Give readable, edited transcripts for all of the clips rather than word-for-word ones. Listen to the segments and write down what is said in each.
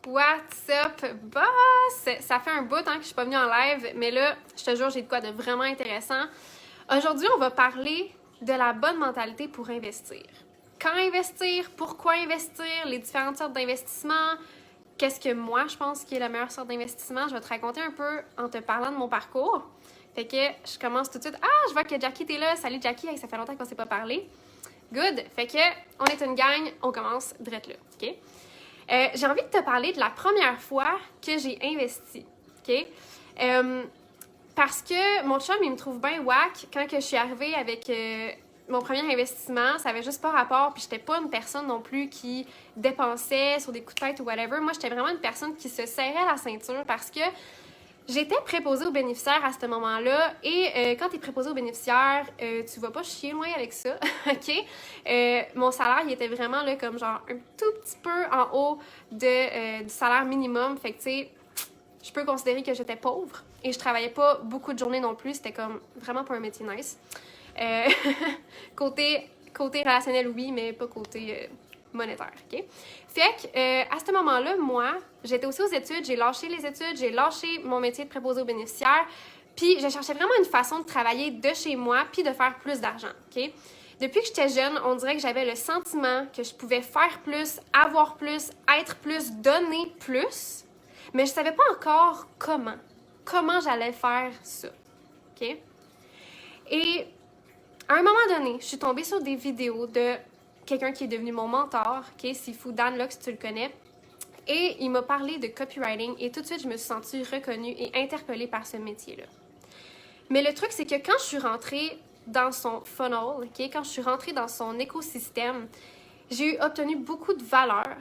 What's up, boss? Ça fait un bout que je suis pas venue en live, mais là, je te jure, j'ai de quoi de vraiment intéressant. Aujourd'hui, on va parler de la bonne mentalité pour investir. Quand investir, pourquoi investir, les différentes sortes d'investissements, qu'est-ce que moi, je pense qui est la meilleure sorte d'investissement. Je vais te raconter un peu en te parlant de mon parcours. Fait que je commence tout de suite. Ah, je vois que Jackie, t'es là. Salut Jackie, ça fait longtemps qu'on s'est pas parlé. Good. Fait que on est une gang, on commence direct là, OK? J'ai envie de te parler de la première fois que j'ai investi, OK? Parce que mon chum, il me trouve bien whack quand que je suis arrivée avec mon premier investissement. Ça avait juste pas rapport, puis j'étais pas une personne non plus qui dépensait sur des coups de tête ou whatever. Moi, j'étais vraiment une personne qui se serrait la ceinture parce que j'étais préposée aux bénéficiaires à ce moment-là et quand tu es préposée aux bénéficiaires, tu vas pas chier loin avec ça, OK? Mon salaire, il était vraiment là comme genre un tout petit peu en haut du salaire minimum. Fait que tu sais, je peux considérer que j'étais pauvre et je travaillais pas beaucoup de journées non plus. C'était comme vraiment pas un métier nice. Côté relationnel, oui, mais pas côté monétaire, OK? Fait que, à ce moment-là, moi, j'étais aussi aux études, j'ai lâché les études, j'ai lâché mon métier de préposé aux bénéficiaires, puis je cherchais vraiment une façon de travailler de chez moi puis de faire plus d'argent, OK? Depuis que j'étais jeune, on dirait que j'avais le sentiment que je pouvais faire plus, avoir plus, être plus, donner plus, mais je savais pas encore comment j'allais faire ça, OK? Et à un moment donné, je suis tombée sur des vidéos de quelqu'un qui est devenu mon mentor, OK, Sifu Dan Lok, si tu le connais. Et il m'a parlé de copywriting et tout de suite, je me suis sentie reconnue et interpellée par ce métier-là. Mais le truc, c'est que quand je suis rentrée dans son funnel, OK, quand je suis rentrée dans son écosystème, j'ai obtenu beaucoup de valeur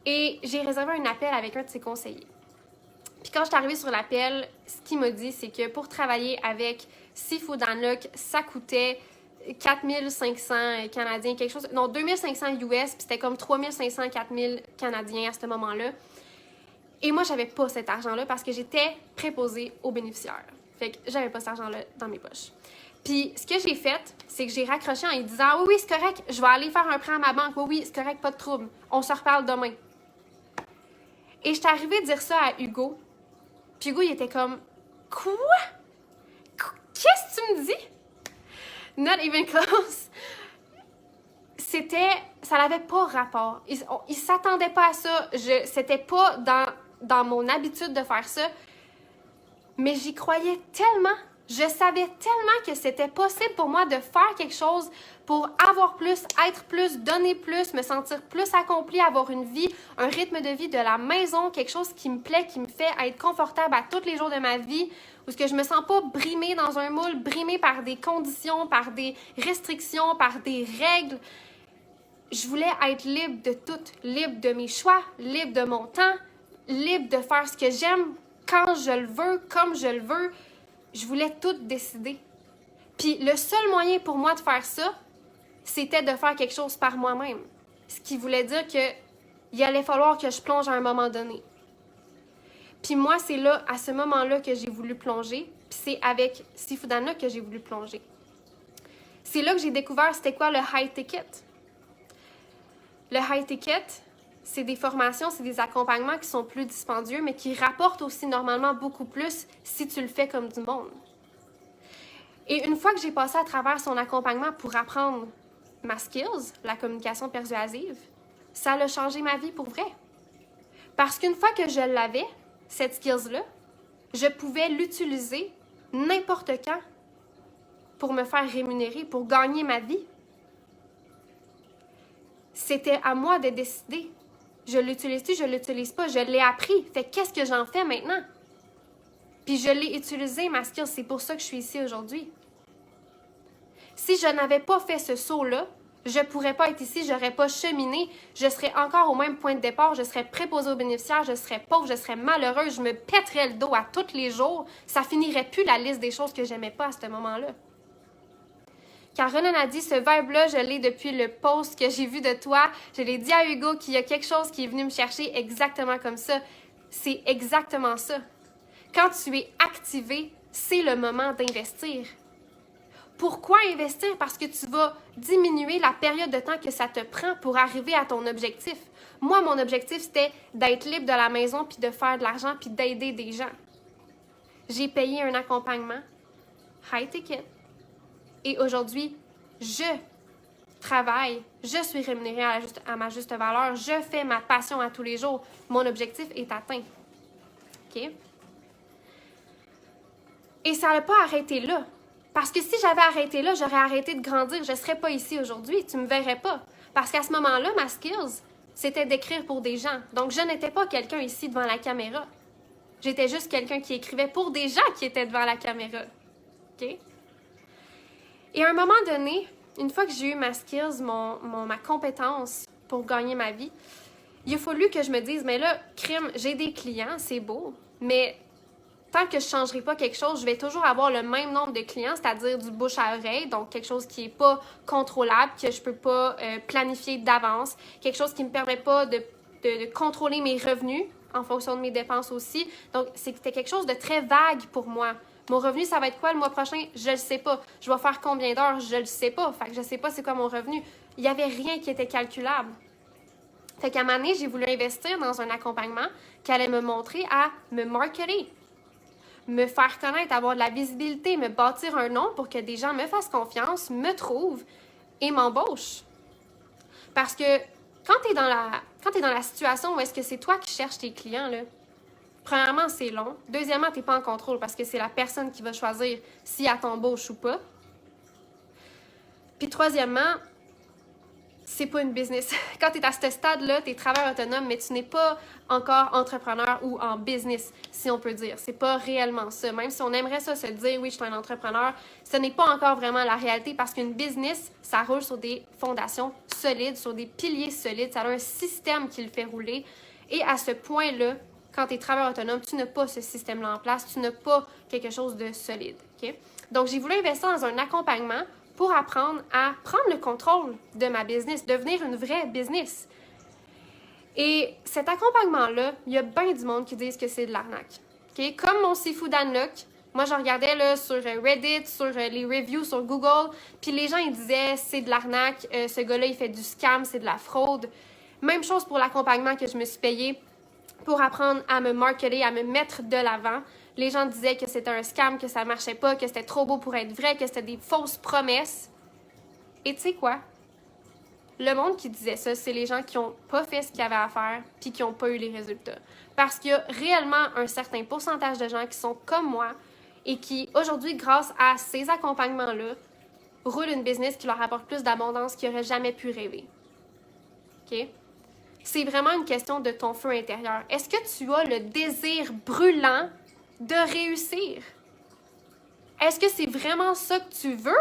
et j'ai réservé un appel avec un de ses conseillers. Puis quand je suis arrivée sur l'appel, ce qu'il m'a dit, c'est que pour travailler avec Sifu Dan Lok, ça coûtait 4500 Canadiens, quelque chose. Non, 2500 US, puis c'était comme 3500, 4000 Canadiens à ce moment-là. Et moi, j'avais pas cet argent-là parce que j'étais préposée aux bénéficiaires. Fait que j'avais pas cet argent-là dans mes poches. Puis ce que j'ai fait, c'est que j'ai raccroché en lui disant « Oui, c'est correct, je vais aller faire un prêt à ma banque. Oui, c'est correct, pas de trouble. On se reparle demain. » Et j'étais arrivée dire ça à Hugo. Puis Hugo, il était comme « Quoi? Qu'est-ce que tu me dis? » Not even close. Ça n'avait pas rapport. Il s'attendait pas à ça. C'était pas dans mon habitude de faire ça. Mais j'y croyais tellement. Je savais tellement que c'était possible pour moi de faire quelque chose pour avoir plus, être plus, donner plus, me sentir plus accomplie, avoir une vie, un rythme de vie de la maison, quelque chose qui me plaît, qui me fait être confortable à tous les jours de ma vie, où je me sens pas brimée dans un moule, brimée par des conditions, par des restrictions, par des règles. Je voulais être libre de tout, libre de mes choix, libre de mon temps, libre de faire ce que j'aime quand je le veux, comme je le veux. Je voulais tout décider. Puis le seul moyen pour moi de faire ça, c'était de faire quelque chose par moi-même. Ce qui voulait dire qu'il allait falloir que je plonge à un moment donné. Puis moi, c'est là, à ce moment-là, que j'ai voulu plonger. Puis c'est avec Sifu Dan Lok que j'ai voulu plonger. C'est là que j'ai découvert c'était quoi le high ticket. Le high ticket, c'est des formations, c'est des accompagnements qui sont plus dispendieux, mais qui rapportent aussi normalement beaucoup plus si tu le fais comme du monde. Et une fois que j'ai passé à travers son accompagnement pour apprendre ma skills, la communication persuasive, ça a changé ma vie pour vrai. Parce qu'une fois que je l'avais, cette skills-là, je pouvais l'utiliser n'importe quand pour me faire rémunérer, pour gagner ma vie. C'était à moi de décider. Je l'utilise-tu, je ne l'utilise pas, je l'ai appris. Fait qu'est-ce que j'en fais maintenant? Puis je l'ai utilisé, ma skill, c'est pour ça que je suis ici aujourd'hui. Si je n'avais pas fait ce saut-là, je ne pourrais pas être ici, je n'aurais pas cheminé, je serais encore au même point de départ, je serais préposée aux bénéficiaires, je serais pauvre, je serais malheureuse, je me pèterais le dos à tous les jours. Ça finirait plus la liste des choses que j'aimais pas à ce moment-là. Caroline a dit, ce vibe-là, je l'ai depuis le post que j'ai vu de toi. Je l'ai dit à Hugo qu'il y a quelque chose qui est venu me chercher exactement comme ça. C'est exactement ça. Quand tu es activé, c'est le moment d'investir. Pourquoi investir? Parce que tu vas diminuer la période de temps que ça te prend pour arriver à ton objectif. Moi, mon objectif, c'était d'être libre de la maison, puis de faire de l'argent, puis d'aider des gens. J'ai payé un accompagnement, high ticket. Et aujourd'hui, je travaille, je suis rémunérée à ma juste valeur, je fais ma passion à tous les jours. Mon objectif est atteint. OK? Et ça n'a pas arrêté là. Parce que si j'avais arrêté là, j'aurais arrêté de grandir. Je ne serais pas ici aujourd'hui. Tu ne me verrais pas. Parce qu'à ce moment-là, ma skills, c'était d'écrire pour des gens. Donc, je n'étais pas quelqu'un ici devant la caméra. J'étais juste quelqu'un qui écrivait pour des gens qui étaient devant la caméra. OK? Et à un moment donné, une fois que j'ai eu ma skills, ma compétence pour gagner ma vie, il a fallu que je me dise, mais là, crime, j'ai des clients, c'est beau, mais tant que je ne changerai pas quelque chose, je vais toujours avoir le même nombre de clients, c'est-à-dire du bouche à oreille, donc quelque chose qui n'est pas contrôlable, que je ne peux pas planifier d'avance, quelque chose qui ne me permet pas de contrôler mes revenus en fonction de mes dépenses aussi. Donc, c'était quelque chose de très vague pour moi. Mon revenu, ça va être quoi le mois prochain? Je ne le sais pas. Je vais faire combien d'heures? Je ne le sais pas. Fait que je ne sais pas c'est quoi mon revenu. Il n'y avait rien qui était calculable. Fait qu'à un moment donné, j'ai voulu investir dans un accompagnement qui allait me montrer à me marketer, me faire connaître, avoir de la visibilité, me bâtir un nom pour que des gens me fassent confiance, me trouvent et m'embauchent. Parce que quand tu es dans la situation où est-ce que c'est toi qui cherches tes clients, là, premièrement, c'est long. Deuxièmement, tu n'es pas en contrôle parce que c'est la personne qui va choisir si elle t'embauche ou pas. Puis troisièmement, c'est pas une business. Quand tu es à ce stade-là, tu es travailleur autonome, mais tu n'es pas encore entrepreneur ou en business, si on peut dire. C'est pas réellement ça. Même si on aimerait ça, se dire, oui, je suis un entrepreneur, ce n'est pas encore vraiment la réalité parce qu'une business, ça roule sur des fondations solides, sur des piliers solides. Ça a un système qui le fait rouler. Et à ce point-là, quand tu es travailleur autonome, tu n'as pas ce système-là en place, tu n'as pas quelque chose de solide. Okay? Donc, j'ai voulu investir dans un accompagnement pour apprendre à prendre le contrôle de ma business, devenir une vraie business. Et cet accompagnement-là, il y a bien du monde qui disent que c'est de l'arnaque. Okay? Comme mon Seafood Unlock, moi je regardais là, sur Reddit, sur les reviews sur Google, puis les gens ils disaient c'est de l'arnaque, ce gars-là il fait du scam, c'est de la fraude. Même chose pour l'accompagnement que je me suis payé pour apprendre à me marketer, à me mettre de l'avant. Les gens disaient que c'était un scam, que ça marchait pas, que c'était trop beau pour être vrai, que c'était des fausses promesses. Et tu sais quoi? Le monde qui disait ça, c'est les gens qui n'ont pas fait ce qu'ils avaient à faire puis qui n'ont pas eu les résultats. Parce qu'il y a réellement un certain pourcentage de gens qui sont comme moi et qui, aujourd'hui, grâce à ces accompagnements-là, roulent une business qui leur apporte plus d'abondance qu'ils n'auraient jamais pu rêver. OK? C'est vraiment une question de ton feu intérieur. Est-ce que tu as le désir brûlant de réussir? Est-ce que c'est vraiment ça que tu veux?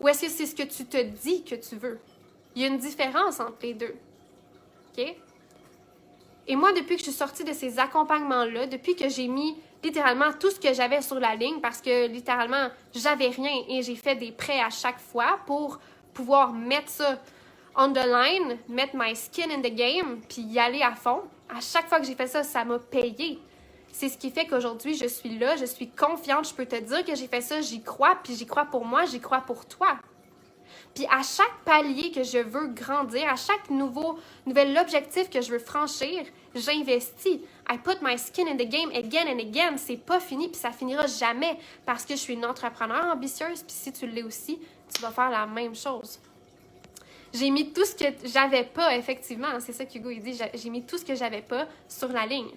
Ou est-ce que c'est ce que tu te dis que tu veux? Il y a une différence entre les deux. OK? Et moi, depuis que je suis sortie de ces accompagnements-là, depuis que j'ai mis littéralement tout ce que j'avais sur la ligne, parce que littéralement, j'avais rien et j'ai fait des prêts à chaque fois pour pouvoir mettre ça on the line, mettre my skin in the game, puis y aller à fond. À chaque fois que j'ai fait ça, ça m'a payé. C'est ce qui fait qu'aujourd'hui, je suis là, je suis confiante, je peux te dire que j'ai fait ça, j'y crois, puis j'y crois pour moi, j'y crois pour toi. Puis à chaque palier que je veux grandir, à chaque nouvel objectif que je veux franchir, j'investis. I put my skin in the game again and again. C'est pas fini, puis ça finira jamais parce que je suis une entrepreneure ambitieuse, puis si tu l'es aussi, tu vas faire la même chose. J'ai mis tout ce que j'avais pas, effectivement, c'est ça qu'Hugo il dit, j'ai mis tout ce que j'avais pas sur la ligne.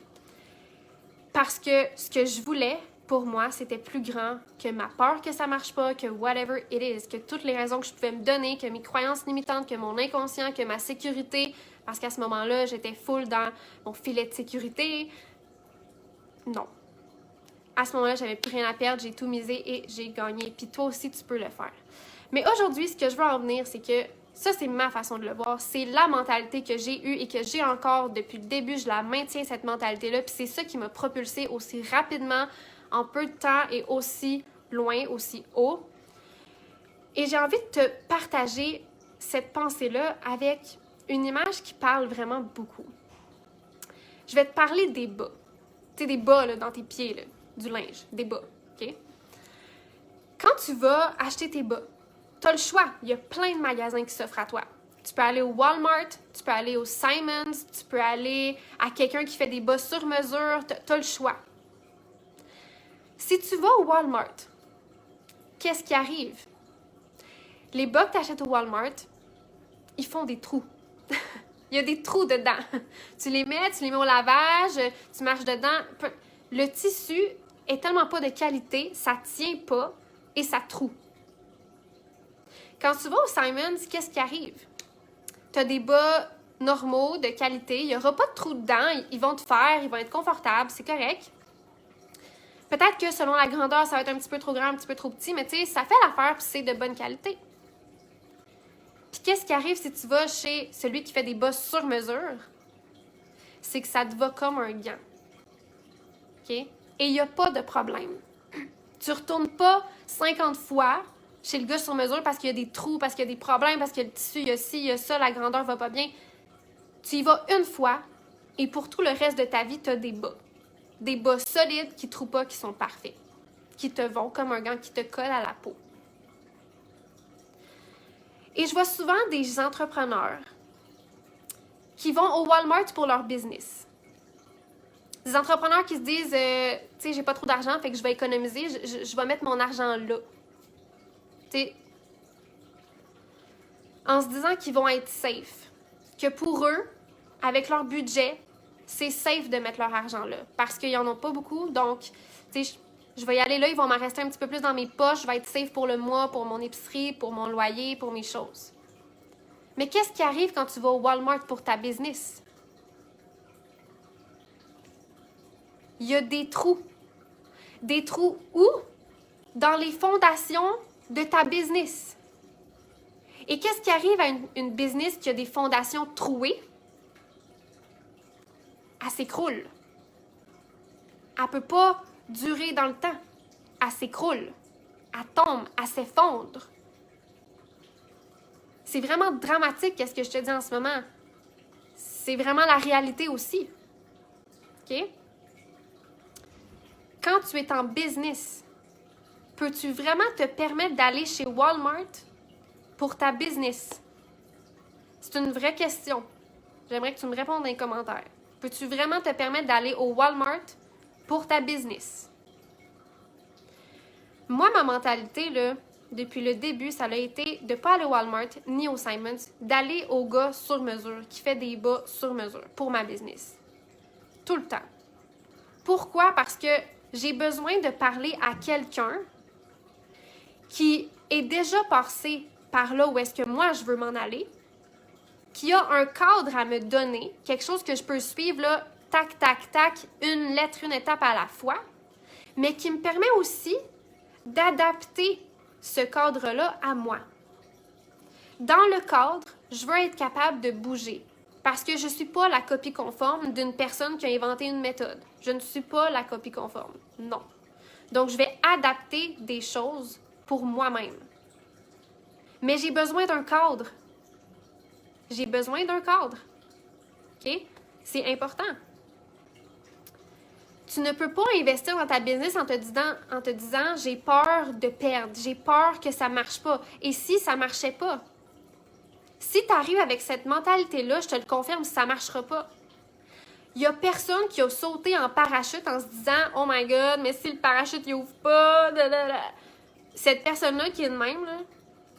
Parce que ce que je voulais, pour moi, c'était plus grand que ma peur que ça marche pas, que whatever it is, que toutes les raisons que je pouvais me donner, que mes croyances limitantes, que mon inconscient, que ma sécurité, parce qu'à ce moment-là, j'étais full dans mon filet de sécurité. Non. À ce moment-là, j'avais plus rien à perdre, j'ai tout misé et j'ai gagné. Puis toi aussi, tu peux le faire. Mais aujourd'hui, ce que je veux en venir, c'est que ça, c'est ma façon de le voir. C'est la mentalité que j'ai eue et que j'ai encore depuis le début. Je la maintiens, cette mentalité-là. Puis c'est ça qui m'a propulsée aussi rapidement, en peu de temps et aussi loin, aussi haut. Et j'ai envie de te partager cette pensée-là avec une image qui parle vraiment beaucoup. Je vais te parler des bas. Tu sais, des bas là, dans tes pieds, là, du linge, des bas, OK? Quand tu vas acheter tes bas, tu as le choix. Il y a plein de magasins qui s'offrent à toi. Tu peux aller au Walmart, tu peux aller au Simons, tu peux aller à quelqu'un qui fait des bas sur mesure, tu as le choix. Si tu vas au Walmart, qu'est-ce qui arrive? Les bas que tu achètes au Walmart, ils font des trous. Il y a des trous dedans. Tu les mets au lavage, tu marches dedans. Le tissu est tellement pas de qualité, ça tient pas et ça troue. Quand tu vas au Simons, qu'est-ce qui arrive? Tu as des bas normaux, de qualité, il n'y aura pas de trous dedans, ils vont te faire, ils vont être confortables, c'est correct. Peut-être que selon la grandeur, ça va être un petit peu trop grand, un petit peu trop petit, mais tu sais, ça fait l'affaire puis c'est de bonne qualité. Puis qu'est-ce qui arrive si tu vas chez celui qui fait des bas sur mesure? C'est que ça te va comme un gant. OK? Et il n'y a pas de problème. Tu ne retournes pas 50 fois chez le gars sur mesure parce qu'il y a des trous, parce qu'il y a des problèmes, parce que le tissu, il y a ci, il y a ça, la grandeur va pas bien. Tu y vas une fois et pour tout le reste de ta vie, tu as des bas. Des bas solides qui ne trouent pas, qui sont parfaits. Qui te vont comme un gant qui te colle à la peau. Et je vois souvent des entrepreneurs qui vont au Walmart pour leur business. Des entrepreneurs qui se disent, tu sais, j'ai pas trop d'argent, fait que je vais économiser, je vais mettre mon argent là. Tu sais, en se disant qu'ils vont être safe. Que pour eux, avec leur budget, c'est safe de mettre leur argent là. Parce qu'ils en ont pas beaucoup, donc, tu sais, je vais y aller là, ils vont m'en rester un petit peu plus dans mes poches, je vais être safe pour le mois, pour mon épicerie, pour mon loyer, pour mes choses. Mais qu'est-ce qui arrive quand tu vas au Walmart pour ta business? Il y a des trous. Des trous où? Dans les fondations de ta business. Et qu'est-ce qui arrive à une business qui a des fondations trouées? Elle s'écroule. Elle ne peut pas durer dans le temps. Elle s'écroule. Elle tombe. Elle s'effondre. C'est vraiment dramatique, qu'est-ce que je te dis en ce moment. C'est vraiment la réalité aussi. OK? Quand tu es en business, peux-tu vraiment te permettre d'aller chez Walmart pour ta business? C'est une vraie question. J'aimerais que tu me répondes dans les commentaires. Peux-tu vraiment te permettre d'aller au Walmart pour ta business? Moi, ma mentalité, là, depuis le début, ça a été de ne pas aller au Walmart ni au Simons, d'aller au gars sur mesure, qui fait des bas sur mesure pour ma business. Tout le temps. Pourquoi? Parce que j'ai besoin de parler à quelqu'un qui est déjà passé par là où est-ce que moi je veux m'en aller, qui a un cadre à me donner, quelque chose que je peux suivre là, tac, tac, tac, une lettre, une étape à la fois, mais qui me permet aussi d'adapter ce cadre-là à moi. Dans le cadre, je veux être capable de bouger parce que je ne suis pas la copie conforme d'une personne qui a inventé une méthode. Je ne suis pas la copie conforme. Non. Donc, je vais adapter des choses pour moi-même. Mais j'ai besoin d'un cadre. J'ai besoin d'un cadre. OK? C'est important. Tu ne peux pas investir dans ta business en te disant j'ai peur de perdre, j'ai peur que ça ne marche pas. Et si ça ne marchait pas? Si tu arrives avec cette mentalité-là, je te le confirme, ça ne marchera pas. Il n'y a personne qui a sauté en parachute en se disant « Oh my God, mais si le parachute n'ouvre pas... » Cette personne-là qui est de même, là,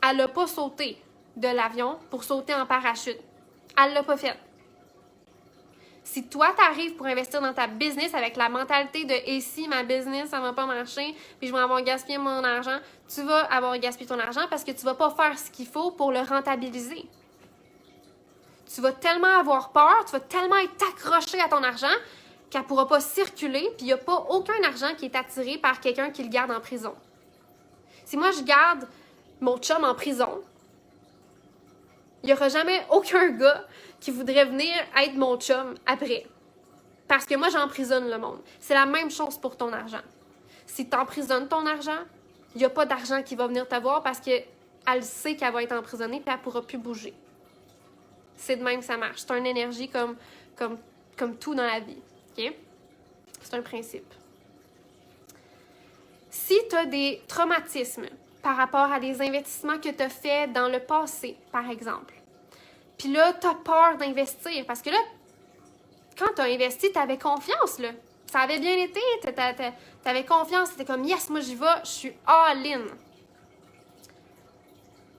elle n'a pas sauté de l'avion pour sauter en parachute. Elle ne l'a pas fait. Si toi, tu arrives pour investir dans ta business avec la mentalité de « Et si ma business, ça ne va pas marcher, puis je vais avoir gaspillé mon argent », tu vas avoir gaspillé ton argent parce que tu ne vas pas faire ce qu'il faut pour le rentabiliser. Tu vas tellement avoir peur, tu vas tellement être accroché à ton argent qu'elle ne pourra pas circuler, puis il n'y a pas aucun argent qui est attiré par quelqu'un qui le garde en prison. Si moi, je garde mon chum en prison, il n'y aura jamais aucun gars qui voudrait venir être mon chum après. Parce que moi, j'emprisonne le monde. C'est la même chose pour ton argent. Si tu emprisonnes ton argent, il n'y a pas d'argent qui va venir te voir parce qu'elle sait qu'elle va être emprisonnée et elle ne pourra plus bouger. C'est de même que ça marche. C'est une énergie comme tout dans la vie. Okay? C'est un principe. Si tu as des traumatismes par rapport à des investissements que tu as faits dans le passé, par exemple, Puis là, t'as peur d'investir. Parce que là, quand t'as investi, t'avais confiance, là. Ça avait bien été, t'avais confiance, t'étais comme « Yes, moi j'y vais, je suis all-in ».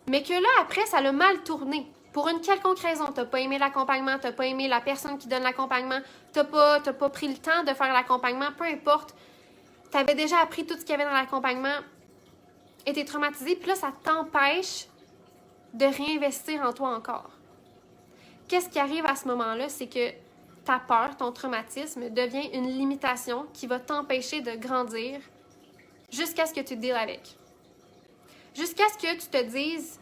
Mais que là, après, ça l'a mal tourné. Pour une quelconque raison, t'as pas aimé l'accompagnement, t'as pas aimé la personne qui donne l'accompagnement, t'as pas pris le temps de faire l'accompagnement, peu importe. T'avais déjà appris tout ce qu'il y avait dans l'accompagnement et t'es traumatisé, puis là, ça t'empêche de réinvestir en toi encore. Qu'est-ce qui arrive à ce moment-là? C'est que ta peur, ton traumatisme devient une limitation qui va t'empêcher de grandir jusqu'à ce que tu deals avec. Jusqu'à ce que tu te dises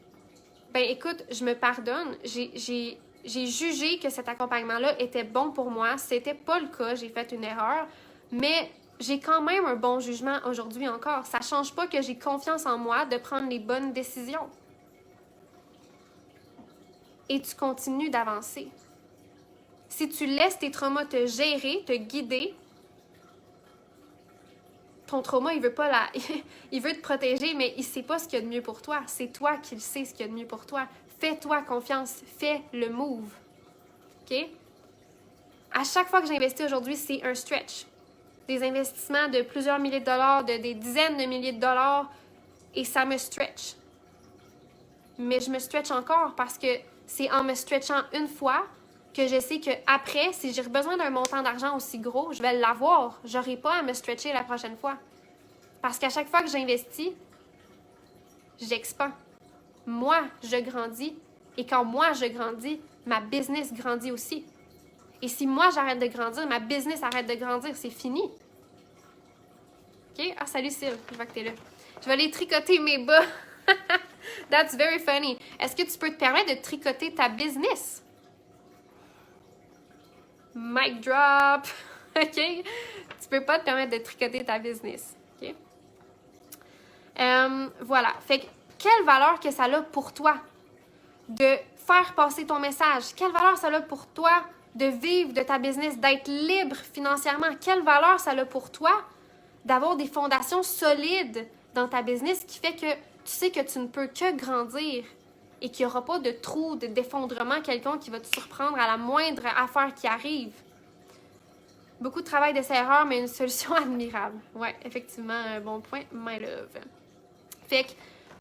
« Ben écoute, je me pardonne, j'ai jugé que cet accompagnement-là était bon pour moi, c'était pas le cas, j'ai fait une erreur, mais j'ai quand même un bon jugement aujourd'hui encore. Ça change pas que j'ai confiance en moi de prendre les bonnes décisions. » Et tu continues d'avancer. Si tu laisses tes traumas te gérer, te guider, ton trauma, il veut pas il veut te protéger, mais il sait pas ce qu'il y a de mieux pour toi. C'est toi qui le sais ce qu'il y a de mieux pour toi. Fais-toi confiance. Fais le move. OK? À chaque fois que j'investis aujourd'hui, c'est un stretch. Des investissements de plusieurs milliers de dollars, des dizaines de milliers de dollars, et ça me stretch. Mais je me stretch encore parce que c'est en me stretchant une fois que je sais qu'après, si j'ai besoin d'un montant d'argent aussi gros, je vais l'avoir. Je n'aurai pas à me stretcher la prochaine fois. Parce qu'à chaque fois que j'investis, j'expand. Moi, je grandis. Et quand moi, je grandis, ma business grandit aussi. Et si moi, j'arrête de grandir, ma business arrête de grandir. C'est fini. OK? Ah, salut Syl, je vois que t'es là. Je vais aller tricoter mes bas. That's very funny. Est-ce que tu peux te permettre de tricoter ta business? Mic drop. OK? Tu peux pas te permettre de tricoter ta business. OK? Voilà. Fait que, quelle valeur que ça a pour toi de faire passer ton message? Quelle valeur ça a pour toi de vivre de ta business, d'être libre financièrement? Quelle valeur ça a pour toi d'avoir des fondations solides dans ta business qui fait que tu sais que tu ne peux que grandir et qu'il n'y aura pas de trou, d'effondrement quelconque qui va te surprendre à la moindre affaire qui arrive. Beaucoup de travail de ses erreurs, mais une solution admirable. Ouais, effectivement, un bon point, my love. Fait que,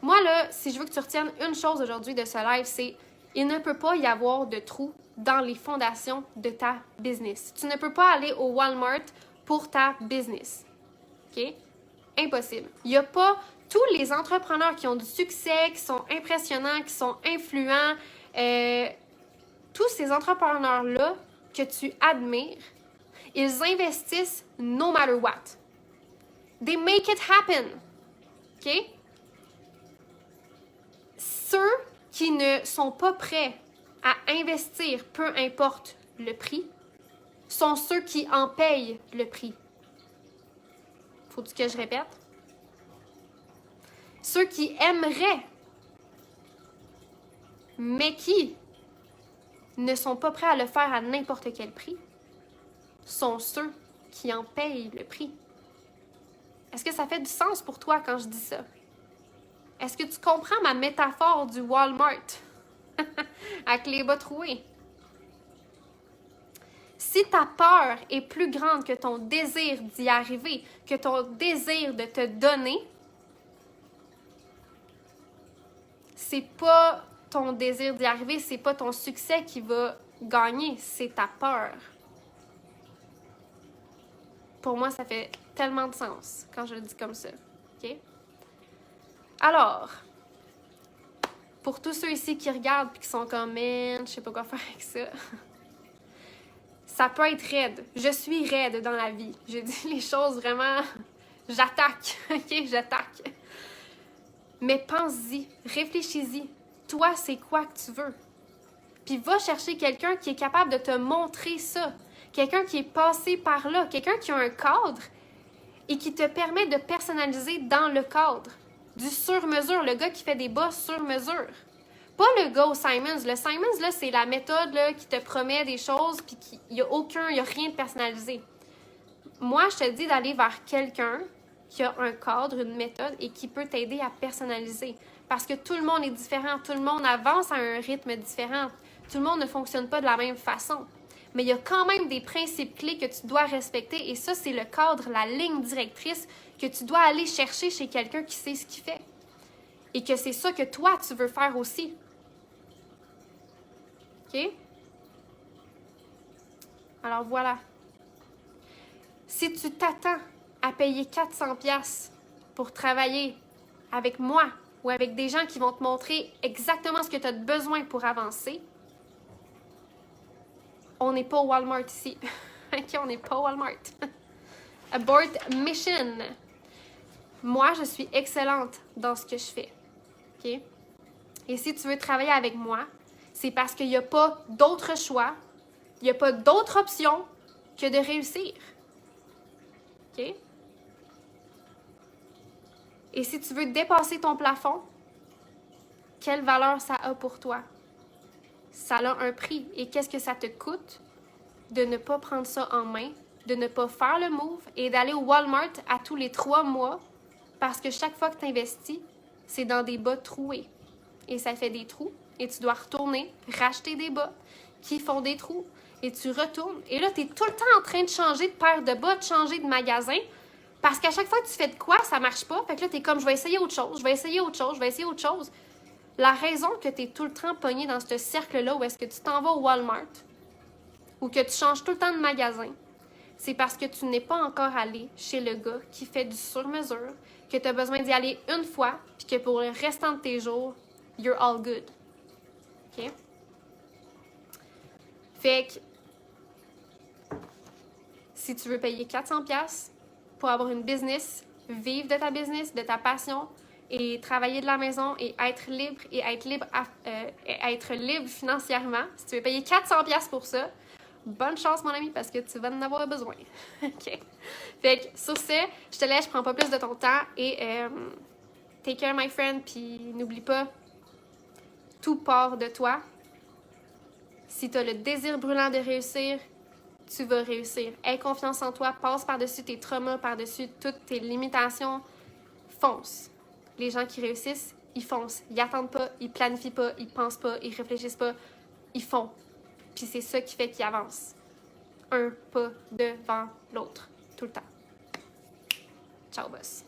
moi là, si je veux que tu retiennes une chose aujourd'hui de ce live, c'est il ne peut pas y avoir de trou dans les fondations de ta business. Tu ne peux pas aller au Walmart pour ta business. OK? Impossible. Il n'y a pas tous les entrepreneurs qui ont du succès, qui sont impressionnants, qui sont influents, tous ces entrepreneurs-là que tu admires, ils investissent no matter what. They make it happen. OK? Ceux qui ne sont pas prêts à investir, peu importe le prix, sont ceux qui en payent le prix. Faut-tu que je répète? Ceux qui aimeraient, mais qui ne sont pas prêts à le faire à n'importe quel prix, sont ceux qui en payent le prix. Est-ce que ça fait du sens pour toi quand je dis ça? Est-ce que tu comprends ma métaphore du Walmart avec les bas troués? Si ta peur est plus grande que ton désir d'y arriver, que ton désir de te donner, c'est pas ton désir d'y arriver, c'est pas ton succès qui va gagner, c'est ta peur. Pour moi, ça fait tellement de sens quand je le dis comme ça. OK? Alors, pour tous ceux ici qui regardent et qui sont comme « Man, je sais pas quoi faire avec ça », ça peut être raide. Je suis raide dans la vie. Je dis les choses vraiment... J'attaque. OK? J'attaque. Mais pense-y. Réfléchis-y. Toi, c'est quoi que tu veux? Puis va chercher quelqu'un qui est capable de te montrer ça. Quelqu'un qui est passé par là. Quelqu'un qui a un cadre et qui te permet de personnaliser dans le cadre. Du sur-mesure. Le gars qui fait des bas sur mesure. Pas le gars au Simons. Le Simons, là, c'est la méthode là, qui te promet des choses puis il n'y a rien de personnalisé. Moi, je te dis d'aller vers quelqu'un qui a un cadre, une méthode et qui peut t'aider à personnaliser. Parce que tout le monde est différent, tout le monde avance à un rythme différent, tout le monde ne fonctionne pas de la même façon. Mais il y a quand même des principes clés que tu dois respecter et ça, c'est le cadre, la ligne directrice que tu dois aller chercher chez quelqu'un qui sait ce qu'il fait. Et que c'est ça que toi, tu veux faire aussi. OK? Alors voilà. Si tu t'attends à payer 400$ pour travailler avec moi ou avec des gens qui vont te montrer exactement ce que tu as besoin pour avancer, on n'est pas au Walmart ici. OK, on n'est pas au Walmart. Abort mission. Moi, je suis excellente dans ce que je fais. OK? Et si tu veux travailler avec moi, c'est parce qu'il n'y a pas d'autre choix, il n'y a pas d'autre option que de réussir. OK? Et si tu veux dépasser ton plafond, quelle valeur ça a pour toi? Ça a un prix. Et qu'est-ce que ça te coûte de ne pas prendre ça en main, de ne pas faire le move et d'aller au Walmart à tous les 3 mois parce que chaque fois que tu investis, c'est dans des bas troués. Et ça fait des trous et tu dois retourner, racheter des bas qui font des trous et tu retournes. Et là, tu es tout le temps en train de changer de paire de bas, de changer de magasin parce qu'à chaque fois que tu fais de quoi, ça marche pas. Fait que là, tu es comme, je vais essayer autre chose, je vais essayer autre chose, je vais essayer autre chose. La raison que tu es tout le temps pogné dans ce cercle-là où est-ce que tu t'en vas au Walmart ou que tu changes tout le temps de magasin, c'est parce que tu n'es pas encore allé chez le gars qui fait du sur-mesure, que tu as besoin d'y aller une fois, puis que pour le restant de tes jours, you're all good. OK? Fait que, si tu veux payer 400$ pour avoir une business, vivre de ta business, de ta passion, et travailler de la maison et être libre être libre financièrement, si tu veux payer 400$ pour ça, bonne chance, mon ami, parce que tu vas en avoir besoin. OK? Fait que, sur ce, je te laisse, je prends pas plus de ton temps et take care, my friend, puis n'oublie pas, tout part de toi. Si tu as le désir brûlant de réussir, tu vas réussir. Aie confiance en toi, passe par-dessus tes traumas, par-dessus toutes tes limitations, fonce. Les gens qui réussissent, ils foncent. Ils n'attendent pas, ils planifient pas, ils pensent pas, ils réfléchissent pas, ils font. Puis c'est ça qui fait qu'ils avancent. Un pas devant l'autre, tout le temps. Ciao, boss.